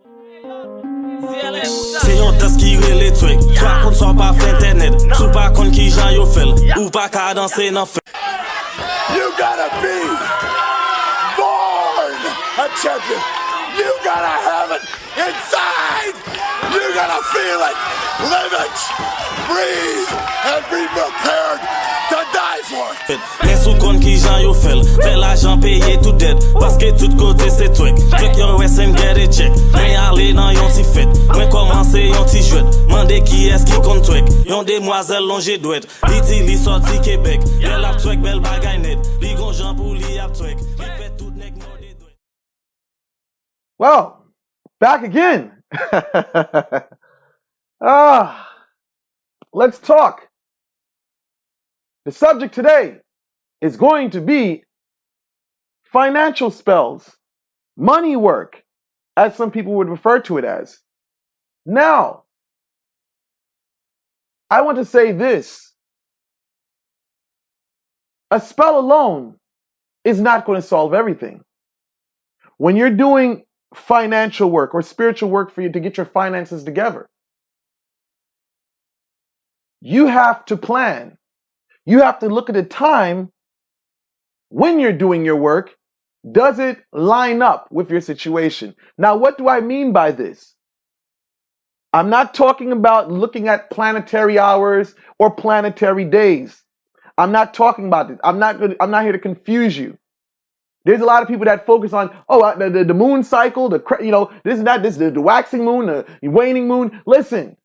C'est yon danse qui relè twek. Soit qu'on soit pas fait internet, sou pas kon qui jan yo fel, ou pas ka danser nan fe. You gotta be born a champion. You gotta have it inside. You gotta feel it, live it, breathe, and be prepared to die for it. Men sou kon qui jan yo fel, fè l'argent paye tout det, parce que tout côté c'est twek. Twek yo wè se m'gè de check. Men ale nan yon ti fèt, men komanse yon ti jwet. Mande qui est qui kon twek, yon demoiselle longe douet. Li sorti Québec, bel ap twek, bel bagay net. Li gon jan pou li ap twek, li fè tout nek nou de douet. Well, back again. Let's talk. The subject today is going to be financial spells, money work, as some people would refer to it as. Now, I want to say this. A spell alone is not going to solve everything. When you're doing financial work or spiritual work for you to get your finances together, you have to plan. You have to look at the time when you're doing your work. Does it line up with your situation? Now, what do I mean by this? I'm not talking about looking at planetary hours or planetary days. I'm not talking about this. I'm not here to confuse you. There's a lot of people that focus on, the moon cycle, the waxing moon, the waning moon. Listen,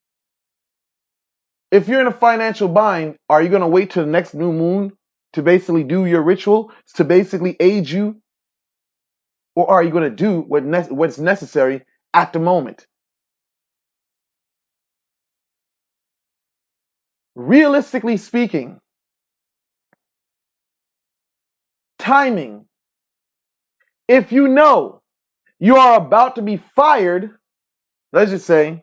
if you're in a financial bind, are you going to wait till the next new moon to basically do your ritual, to basically aid you? Or are you going to do what's necessary at the moment? Realistically speaking, timing. If you know you are about to be fired, let's just say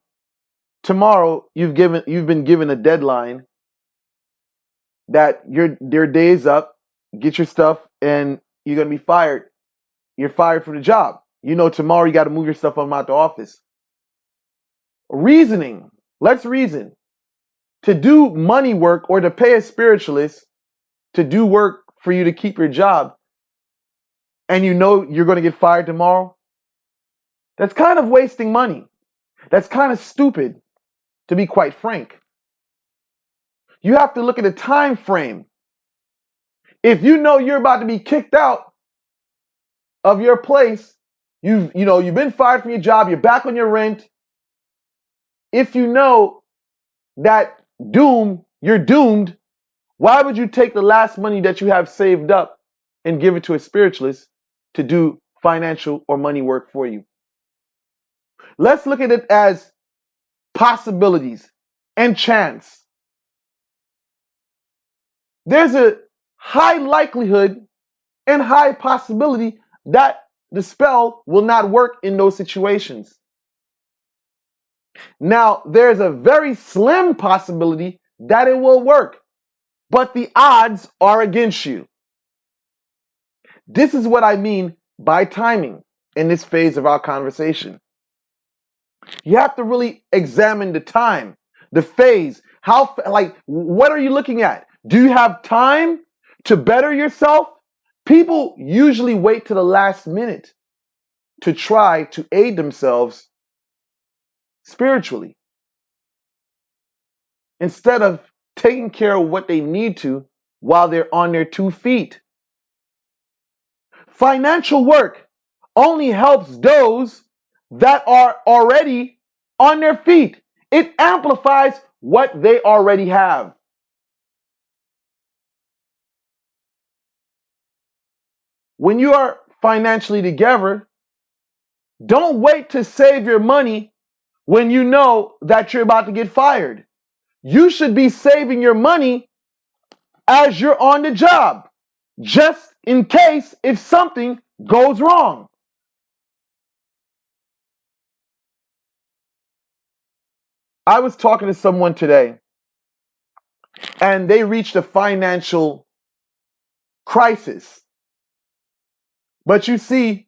tomorrow you've been given a deadline that your day is up, get your stuff, and you're gonna be fired. You're fired from the job. You know tomorrow you got to move your stuff out the office. Reasoning. Let's reason. To do money work or to pay a spiritualist to do work for you to keep your job, and you know you're going to get fired tomorrow, that's kind of wasting money. That's kind of stupid, to be quite frank. You have to look at the time frame. If you know you're about to be kicked out of your place, you've been fired from your job, you're back on your rent. If you know that you're doomed, why would you take the last money that you have saved up and give it to a spiritualist to do financial or money work for you? Let's look at it as possibilities and chance. There's a high likelihood and high possibility that the spell will not work in those situations. Now, there's a very slim possibility that it will work, but the odds are against you. This is what I mean by timing in this phase of our conversation. You have to really examine the time, the phase. What are you looking at? Do you have time to better yourself? People usually wait to the last minute to try to aid themselves spiritually, instead of taking care of what they need to while they're on their 2 feet. Financial work only helps those that are already on their feet. It amplifies what they already have. When you are financially together, don't wait to save your money when you know that you're about to get fired. You should be saving your money as you're on the job, just in case if something goes wrong. I was talking to someone today, and they reached a financial crisis. But you see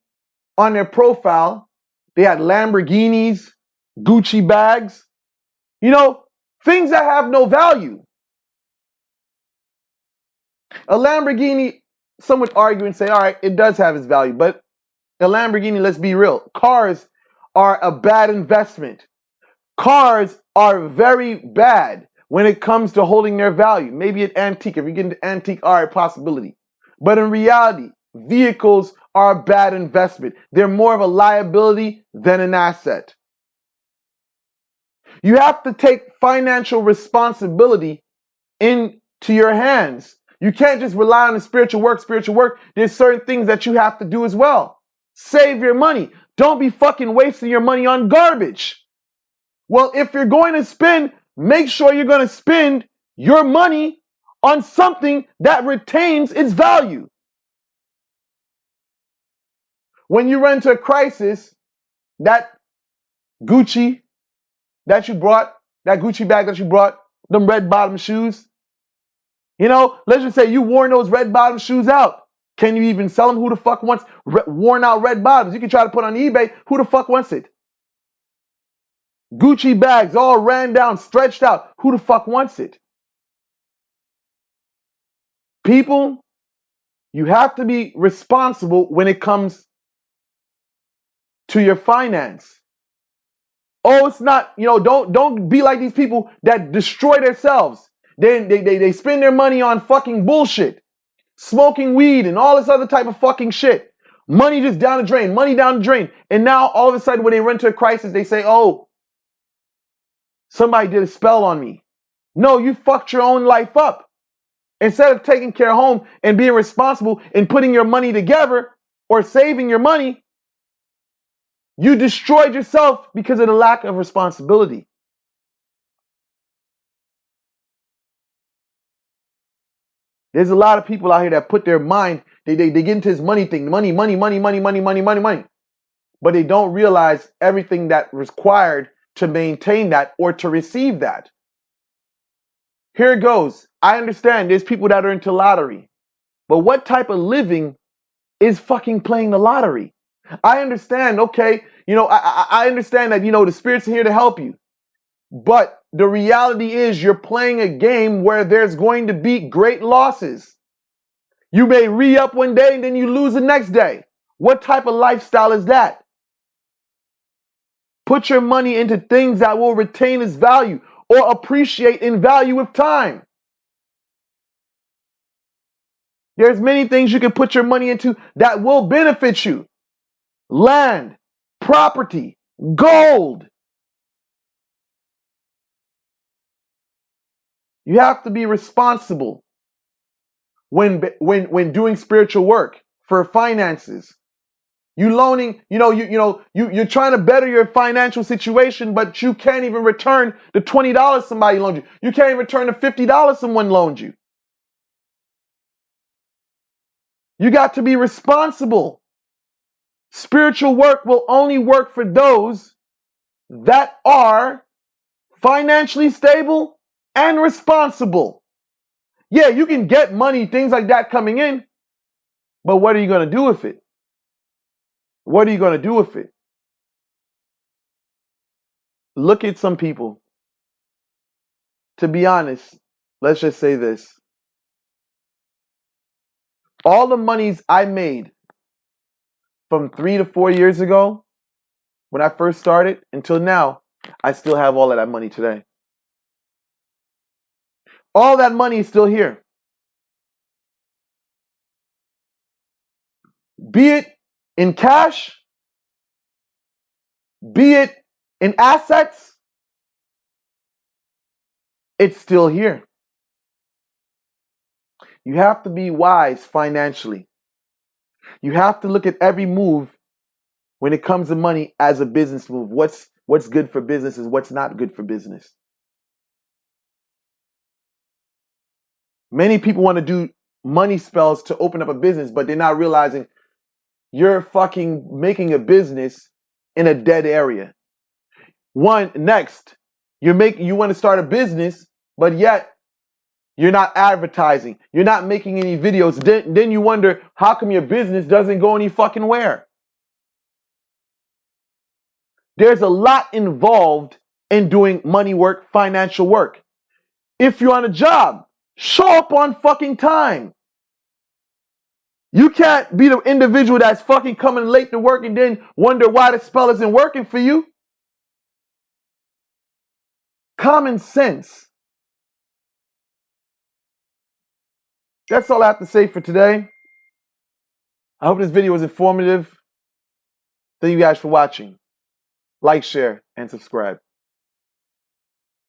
on their profile, They had Lamborghinis, Gucci bags, you know, things that have no value. A Lamborghini, some would argue and say, all right, it does have its value, but a Lamborghini, let's be real, cars are a bad investment. Cars are very bad when it comes to holding their value. Maybe an antique, if you get into antique, all right, possibility. But in reality, vehicles are a bad investment. They're more of a liability than an asset. You have to take financial responsibility into your hands. You can't just rely on the spiritual work. There's certain things that you have to do as well. Save your money. Don't be fucking wasting your money on garbage. Well, if you're going to spend, make sure you're going to spend your money on something that retains its value. When you run into a crisis, that Gucci that you brought, that Gucci bag that you brought, them red bottom shoes, you know, let's just say you worn those red bottom shoes out. Can you even sell them? Who the fuck wants worn out red bottoms? You can try to put on eBay. Who the fuck wants it? Gucci bags all ran down, stretched out. Who the fuck wants it? People, you have to be responsible when it comes to your finance. Oh, it's not, you know, don't be like these people that destroy themselves. They spend their money on fucking bullshit. Smoking weed and all this other type of fucking shit. Money just down the drain, money down the drain. And now all of a sudden when they run into a crisis, they say, oh, somebody did a spell on me. No, you fucked your own life up. Instead of taking care of home and being responsible and putting your money together or saving your money, you destroyed yourself because of the lack of responsibility. There's a lot of people out here that put their mind, they get into this money thing, money. But they don't realize everything that required to maintain that or to receive that. Here it goes. I understand there's people that are into lottery. But what type of living is fucking playing the lottery? I understand, okay, you know, I understand that, you know, the Spirit's here to help you. But the reality is you're playing a game where there's going to be great losses. You may re-up one day and then you lose the next day. What type of lifestyle is that? Put your money into things that will retain its value or appreciate in value with time. There's many things you can put your money into that will benefit you. Land, property, gold. You have to be responsible when doing spiritual work for finances. You loaning, you're trying to better your financial situation, but you can't even return the $20 somebody loaned you. You can't even return the $50 someone loaned you. You got to be responsible. Spiritual work will only work for those that are financially stable and responsible. Yeah, you can get money, things like that coming in, but what are you going to do with it? What are you going to do with it? Look at some people. To be honest, let's just say this. All the monies I made from 3 to 4 years ago, when I first started, until now, I still have all of that money today. All that money is still here. Be it in cash, be it in assets, it's still here. You have to be wise financially. You have to look at every move when it comes to money as a business move. What's good for business is what's not good for business. Many people want to do money spells to open up a business, but they're not realizing you're fucking making a business in a dead area. Next, you want to start a business, but yet you're not advertising. You're not making any videos. Then you wonder, how come your business doesn't go any fucking where? There's a lot involved in doing money work, financial work. If you're on a job, show up on fucking time. You can't be the individual that's fucking coming late to work and then wonder why the spell isn't working for you. Common sense. That's all I have to say for today. I hope this video was informative. Thank you guys for watching. Like, share, and subscribe.